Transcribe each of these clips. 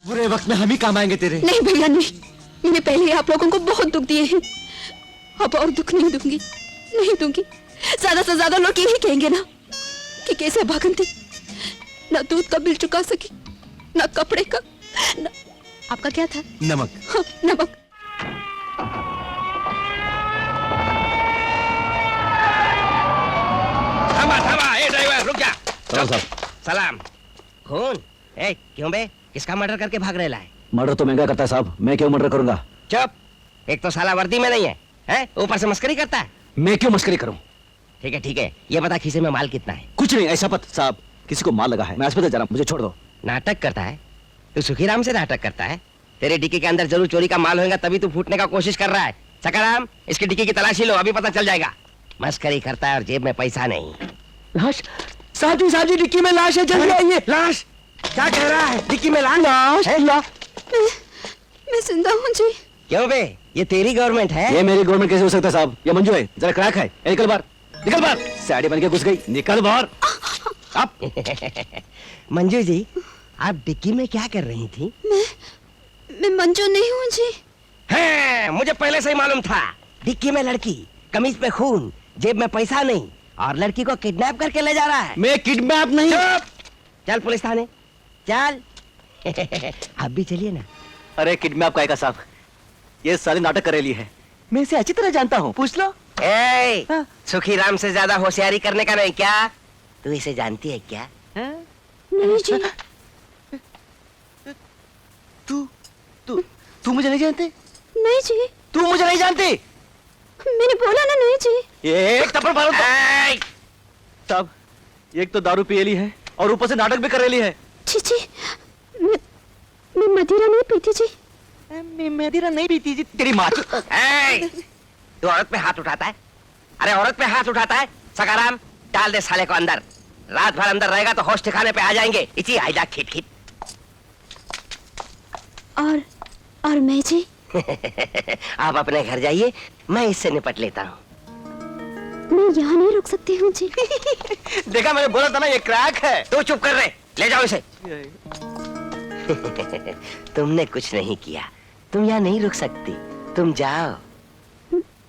बुरे वक्त में हम ही काम आएंगे तेरे। नहीं भैया नहीं, मैंने पहले ही आप लोगों को बहुत दुख दिए हैं, अब और दुख नहीं दूंगी, नहीं दूंगी। ज्यादा से ज्यादा लोग यही कहेंगे ना कि कैसे भागंती ना दूध का बिल चुका सकी, ना कपड़े का, ना... आपका क्या था? नमक। हाँ, नमक। थामा थामा, ए ड्राइवर रुक जा। सलाम साहब। सलाम। खून? ए क्यों बे, किसका मर्डर करके भाग रहे है? मर्डर तो महंगा करता है साहब, मैं क्यों मर्डर करूंगा? चुप, एक तो साला वर्दी में नहीं है, हैं? ऊपर से मस्करी करता है। मैं क्यों मस्करी करूं? ठीक है, ये बता खीसे में माल कितना है? कुछ नहीं, ऐसा पत साहब, किसी को माल लगा है, मैं अस्पताल जा रहा हूं, मुझे छोड़ दो। नाटक करता है तू? सुखीराम से नाटक करता है? तेरे डिक्की के अंदर जरूर चोरी का माल होगा, तभी तू फूटने का कोशिश कर रहा है। सकाराम, इसकी डिक्की की तलाशी लो, अभी पता चल जाएगा। मस्करी करता है और जेब में पैसा नहीं। लाश साहब जी, डिक्की में लाश है, जल्दी आइए। लाश? क्या कह रहा है? डिक्की में लाश? मैं जिंदा हूँ जी। क्यों बे, ये तेरी गवर्नमेंट है? ये मेरी गवर्नमेंट कैसे हो सकता है साहब? ये मंजू है, जरा क्रैक है। निकल बाहर, निकल बाहर। साड़ी बन के घुस गई, निकल बाहर। अब मंजू जी, आप डिक्की में क्या कर रही थी? मैं मंजू नहीं हूँ जी। है, मुझे पहले से ही मालूम था। डिक्की में लड़की, कमीज पे खून, जेब में पैसा नहीं, और लड़की को किडनैप करके ले जा रहा है। मैं किडनैप नहीं। चल पुलिस थाने, चल। आप भी चलिए ना। अरे किडनैप का साहब, ये साले नाटक करेली है, मैं इसे अच्छी तरह जानता हूँ, पूछ लो। ए, सुखीराम से ज्यादा होशियारी करने का नहीं क्या? तू इसे जानती है क्या? नहीं जी। तू मुझे नहीं जानती? नहीं जी। तू मुझे नहीं जानती? मैंने बोला ना नहीं जी। एक थप्पड़ मारो साहब, एक तो दारू पियली है और ऊपर से नाटक भी करेली है। जी, मैं मदिरा नहीं पीती जी। मैं मदिरा नहीं पीती जी, तेरी माँ। तू औरत पे हाथ उठाता है? अरे औरत पे हाथ उठाता है? सकाराम, डाल दे साले को अंदर। रात भर अंदर रहेगा तो होश ठिकाने पे आ जाएंगे। इसी आइजा खिट खिट। और मैं जी? आप अपने घर जाइए, मैं इससे निपट लेता हूँ। मैं यहाँ नहीं रुक सकती हूँ जी। देखा, मैंने बोला था ना ये क्रैक है। तू चुप कर रहे, ले जाओ इसे। तुमने कुछ नहीं किया, तुम यहाँ नहीं रुक सकती, तुम जाओ।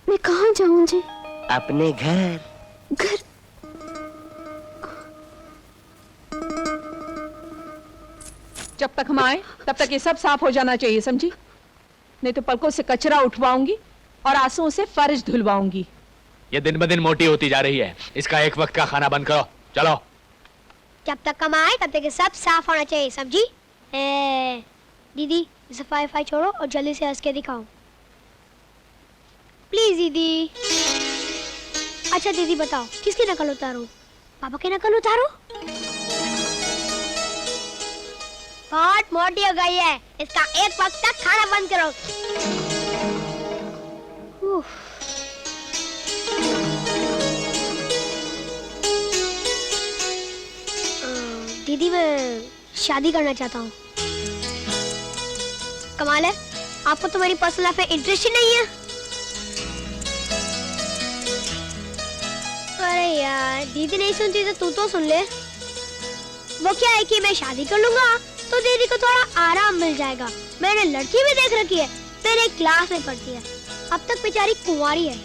मैं कहाँ जाऊँ जी? अपने घर। घर? जब तक हम आए तब तक ये सब साफ हो जाना चाहिए, समझी? नहीं तो पलकों से कचरा उठवाऊंगी और आंसुओं से फर्श धुलवाऊंगी। ये दिन ब दिन मोटी होती जा रही है, इसका एक वक्त का खाना बंद करो, चलो। जब तक हम आए तब तक ये सब साफ होना चाहिए, समझी? दीदी, सफाई छोड़ो और जल्दी से हंस के दिखाओ, प्लीज दीदी। अच्छा दीदी बताओ, किसकी नकल उतारूं? पापा की नकल उतारूं? बहुत मोटी हो गई है, इसका एक वक्त तक खाना बंद करो। दीदी मैं शादी करना चाहता हूँ। कमाल है, आपको तो मेरी पर्सनल लाइफ में इंटरेस्ट ही नहीं है। अरे यार, दीदी नहीं सुनती तो तू सुन ले। वो क्या है कि मैं शादी कर लूंगा तो दीदी को थोड़ा आराम मिल जाएगा। मैंने लड़की भी देख रखी है, मेरे क्लास में पढ़ती है, अब तक बेचारी कुंवारी है।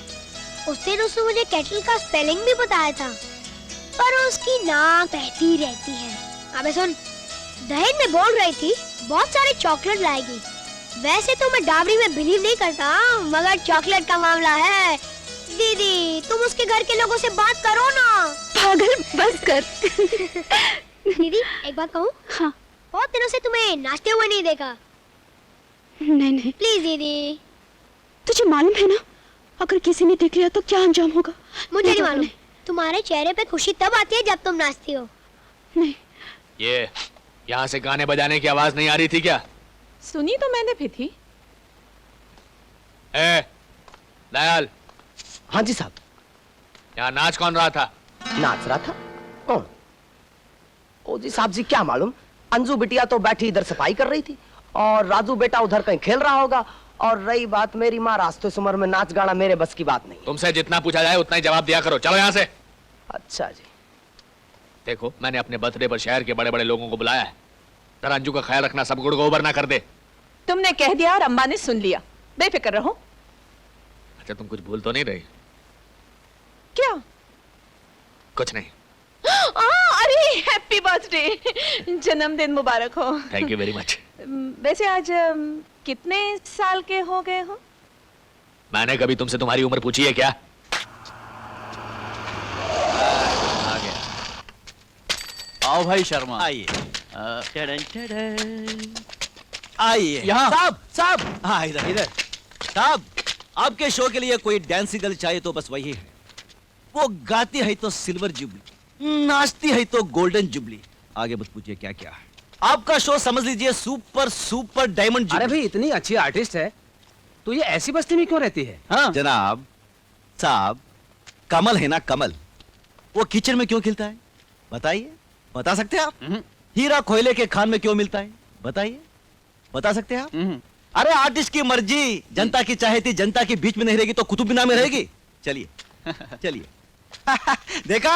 उस दिन उसने मुझे केटल का स्पेलिंग भी बताया था, पर उसकी नाक बहती रहती है। अबे सुन, दहेज में बोल रही थी बहुत सारे चॉकलेट लाएगी। वैसे तो मैं डाबरी में बिलीव नहीं करता, मगर चॉकलेट का मामला है। दीदी तुम उसके घर के लोगों से बात करो ना। पागल, बस कर। दीदी एक बात कहूँ? हाँ। बहुत दिनों से तुम्हें नाचते हुए नहीं देखा। नहीं। प्लीज दीदी। तुझे मालूम है ना, अगर किसी ने देख लिया तो क्या अंजाम होगा? मुझे नहीं मालूम। तुम्हारे चेहरे पे खुशी तब आती है जब तुम नाचती हो। नहीं। ये यहाँ से गाने बजाने की आवाज नहीं आ रही थी क्या? सुनी तो मैंने भी थी। दयाल। हाँ जी साहब। यहाँ नाच कौन रहा था? नाच रहा था? कौन? ओ जी साहब जी, क्या मालूम। अंजू बिटिया तो बैठी इधर सफाई कर रही थी और राजू बेटा उधर कहीं खेल रहा होगा। और रही बात मेरी माँ, रास्ते उम्र में नाच गाना मेरे बस की बात नहीं। तुमसे जितना पूछा जाए उतना ही जवाब दिया करो, चलो यहाँ से। अच्छा जी। देखो, मैंने अपने बर्थडे पर शहर के बड़े बड़े लोगों को बुलाया है, जरा अंजू का ख्याल रखना, सब गुड़ गोबर ना कर दे। तुमने कह दिया और अम्मा ने सुन लिया, बेफिक्र रहो। अच्छा तुम कुछ भूल तो नहीं रही? क्या? कुछ नहीं। अरे हैप्पी बर्थडे, जन्मदिन मुबारक हो। Thank you very much. वैसे आज कितने साल के हो गए हो? मैंने कभी तुमसे तुम्हारी उम्र पूछी है क्या? आ गया। आओ भाई शर्मा, आइए आइए यहाँ। साहब साहब, हाँ इधर इधर साहब, आपके शो के लिए कोई डांसिंग गर्ल चाहिए तो बस वही है। वो गाती है तो सिल्वर जुबली, नाचती है तो गोल्डन जुबली। आगे मत पूछिए क्या क्या। आपका शो समझ लीजिए सुपर सुपर डायमंड जुबली। अरे भाई इतनी अच्छी आर्टिस्ट है तो ये ऐसी बस्ती में क्यों रहती है? हाँ जनाब साहब, कमल है ना कमल, वो किचन में क्यों खिलता है बताइए? बता सकते हैं आप? हीरा कोयले के खान में क्यों मिलता है बताइए? बता सकते हैं आप? अरे आर्टिस्ट की मर्जी, जनता की चाहे थी, जनता के बीच में नहीं रहेगी तो कुतुब मीनार में रहेगी। चलिए चलिए। देखा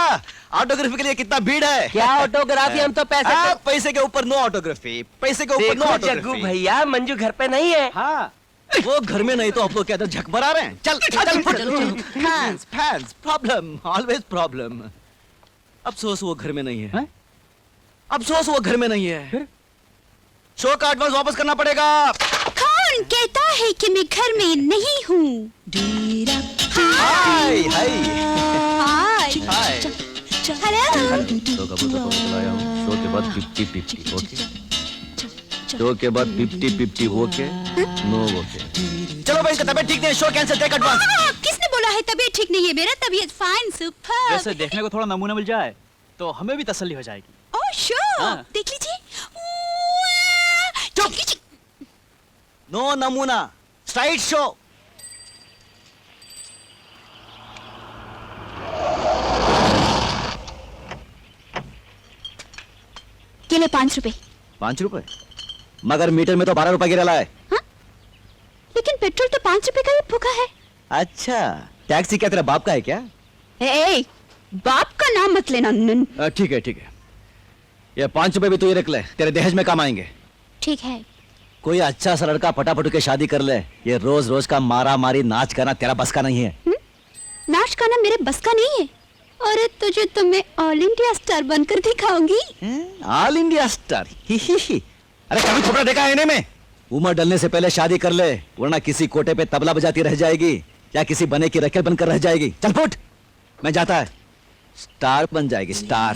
ऑटोग्राफी के लिए कितना भीड़ है। क्या ऑटोग्राफी, हम तो पैसे पैसे के ऊपर नो ऑटोग्राफी, पैसे के ऊपर नो देखो जग्गू ऑटोग्राफी। भैया, मंजू घर पे नहीं है। हाँ वो घर में नहीं तो आप लोग क्या इधर झक मरा रहे हैं? चल चल fans fans, problem always problem. अफसोस वो घर में नहीं है, अफसोस वो घर में नहीं है। शो का एडवांस वापस करना पड़ेगा। कौन कहता है कि मैं घर में नहीं हूँ? हाय हाय हाय हाय। हेलो। शो का बहुत चलाया हूँ। शो के बाद 50-50 ओके, शो के बाद 50-50 ओके, नो ओके। चलो भाई, इसका तबीयत ठीक नहीं है, शो कैंसिल, टेक एडवांस। किसने बोला है तबीयत ठीक नहीं है? मेरा तबीयत फाइन सुपर। वैसे देखने को थोड़ा नमूना मिल जाए तो हमें भी तसल्ली हो जाएगी। ओह शो, हाँ। देख लीजिए। चुप। नो नमूना, स्ट्राइट शो। केले 5 रुपए। 5 रुपए? मगर मीटर में तो 12 रुपए गिरा है। हाँ? लेकिन पेट्रोल तो 5 रुपए का ही फूका है। अच्छा, टैक्सी क्या तेरा बाप का है क्या? ए, बाप का नाम मत लेना। ठीक है ठीक है, ये 5 रुपए भी तू ये रख ले, तेरे दहेज में काम आएंगे। ठीक है। कोई अच्छा सा लड़का फटाफट के शादी कर ले। ये रोज रोज का मारा मारी नाच गाना तेरा बस का नहीं है। नाच गाना मेरे बस का नहीं है। और तुझे तो मैं ऑल इंडिया स्टार बनकर दिखाऊंगी। All India star? अरे कभी थोड़ा देखा है इन्हें में? उम्र डलने से पहले शादी कर ले, वरना किसी कोटे पे तबला बजाती रह जाएगी या किसी बने की रखेल बनकर रह जाएगी। चल फुट, मैं जाता है। स्टार बन जाएगी, स्टार।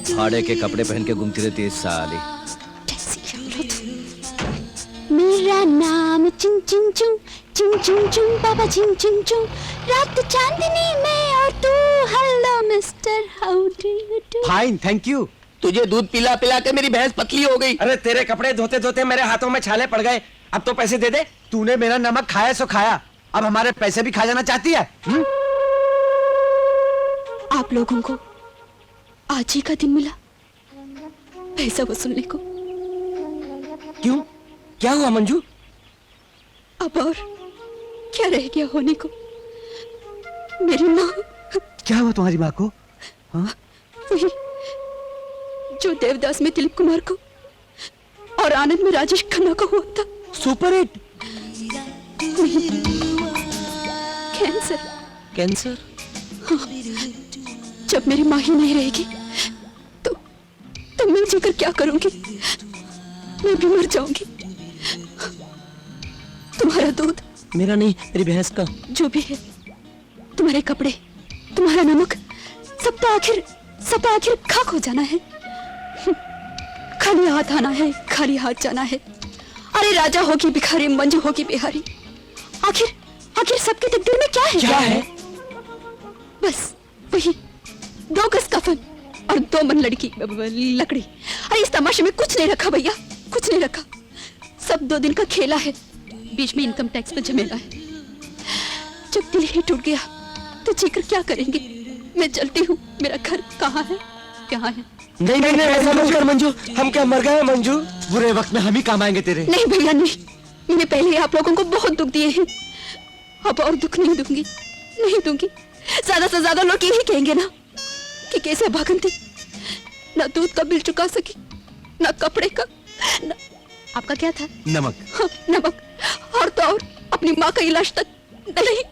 फाड़े के कपड़े पहन के घूमती रहती है साली। मेरा नाम चिंग चिंग चुंग, चिंग चिंग चुंग बाबा चिंग चिंग चुंग। रात चांदनी में और तू, hello mister, how do you do? Fine, thank you. तुझे दूध पिला पिला के मेरी भैंस पतली हो गई। अरे तेरे कपड़े धोते धोते मेरे हाथों में छाले पड़ गए। अब तो पैसे दे दे। तूने मेरा नमक खाया सो खाया, अब हमारे पैसे भी खा जाना चाहती है? आप लोगों को आज ही का दिन मिला पैसा वसूलने को। क्यों, क्या हुआ मंजू? अब और क्या रह गया होने को? मेरी माँ। क्या हुआ तुम्हारी माँ को? वही जो देवदास में दिलीप कुमार को और आनंद में राजेश खन्ना को हुआ था। Super hit. कैंसर। कैंसर? जब मेरी माँ ही नहीं रहेगी तो मैं जीकर क्या करूंगी? मैं भी मर जाऊंगी। तुम्हारा दूध, मेरा नहीं, मेरी भैंस का। जो भी है, तुम्हारे कपड़े, तुम्हारा नमक, सब तो आखिर खाक हो जाना है। खाली हाथ आना है, खाली हाथ जाना है। अरे राजा होगी भिखारी, मंजू होगी बिहारी, आखिर सबके तकदीर में क्या है? बस वही 2 गज कफन और 2 मन लकड़ी। अरे इस तमाशे में कुछ नहीं रखा भैया, कुछ नहीं रखा। सब 2 दिन का खेला है, बीच में इनकम टैक्स पर झमेला है। जब दिल ही टूट गया तो जीकर क्या करेंगे? मैं चलती हूँ, मेरा घर कहाँ है? नहीं नहीं नहीं, ऐसा मत कर मंजू, हम क्या मर गए मंजू? बुरे वक्त में हम ही काम आएंगे तेरे। नहीं भैया नहीं, मैंने पहले ही आप लोगों को बहुत दुख दिए हैं, अब और दुख नहीं दूंगी। ज्यादा से ज्यादा लोग यही कहेंगे ना कि कैसे भागन थी, ना दूध का बिल चुका सकी, ना कपड़े का, आपका क्या था? नमक। हाँ, नमक। और तो और अपनी माँ का इलाज तक नहीं।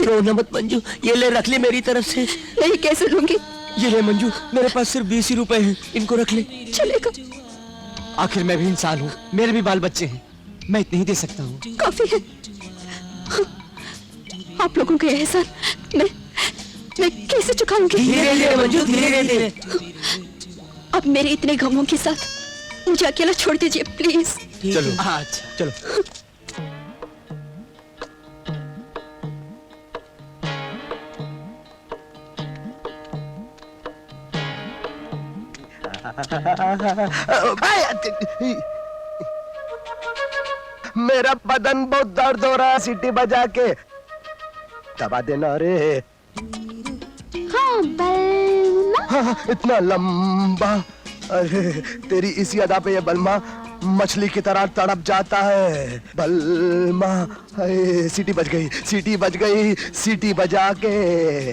रोना मत मंजू, ये ले रख ले मेरी तरफ से। नहीं, कैसे लूंगी? ये ले मंजू, मेरे पास सिर्फ 20 ही रुपए हैं, इनको रख ले। चलेगा। आखिर मैं भी इंसान हूँ, मेरे भी बाल बच्चे हैं, मैं इतने ही दे सकता हूँ। काफी है। आप लोगों के एहसान मैं कैसे चुकाऊंगी? धीरे धीरे मंजू, धीरे धीरे। अब मेरे इतने गमों के साथ मुझे अकेला छोड़ दीजिए प्लीज। चलो। अच्छा चलो। मेरा बदन बहुत दर्द हो रहा है, सीटी बजा के दबा देना रे। हाँ बलमा। हाँ, इतना लंबा। अरे तेरी इसी अदा पे ये बलमा मछली की तरह तड़प जाता है। बलमा, हाय, सीटी बज गई, सीटी बज गई, सीटी बजा के।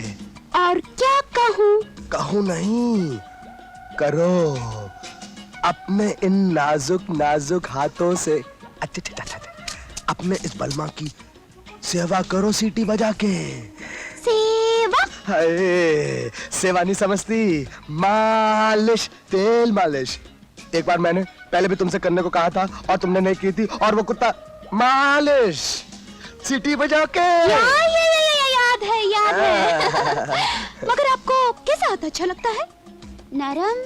और क्या कहूँ? कहूँ नहीं, करो। अपने इन नाजुक नाजुक हाथों से अपने इस बलमा की सेवा करो सीटी बजा के। सेवा? हाय, सेवा नहीं समझती, मालिश, तेल मालिश। एक बार मैंने पहले भी तुमसे करने को कहा था और तुमने नहीं की थी, और वो कुत्ता मालिश सीटी बजा के। याद है। मगर आपको कैसा हाथ अच्छा लगता है, नरम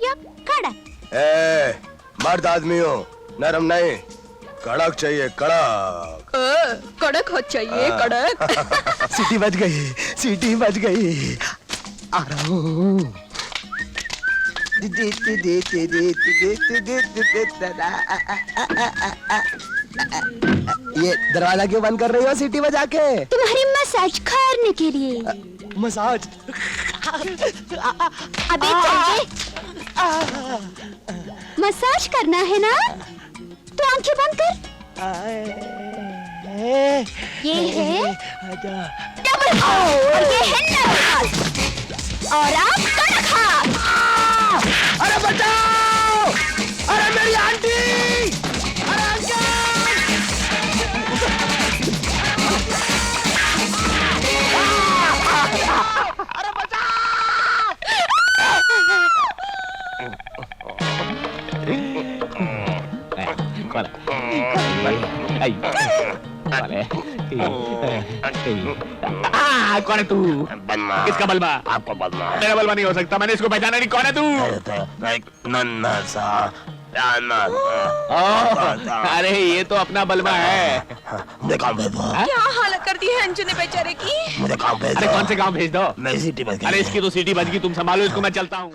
या कड़क? ए, मर्द आदमी हो, नरम नहीं, कड़क चाहिए, कड़क। कड़क हो चाहिए, कड़क। सीटी बज गई, सीटी बज गई, आ रहा हूँ। ये दरवाजा क्यों बंद कर रही हो सीटी बजा के? तुम्हारी मसाज करने के लिए। मसाज? अबे चल, मसाज करना है ना, तो आंखें बंद कर। ये है डबल और ये है नॉर्मल, और आप कड़क हाथ। अरे बचाओ! अरे मेरी आंटी! अरे अंकल! अरे कौन है तू? किसका बलमा? आपको बलमा। मेरा बलमा नहीं हो सकता, मैंने इसको पहचाना नहीं। कौन है तू? नन्ना सा अरे ये तो अपना बलमा है। क्या हालत कर दी है अंजू ने बेचारे की। मुझे काम भेज अरे कौन से गांव भेज दो? मैं सीटी बज गई। अरे इसकी तो सीटी बज गई, तुम संभालो इसको, मैं चलता हूँ।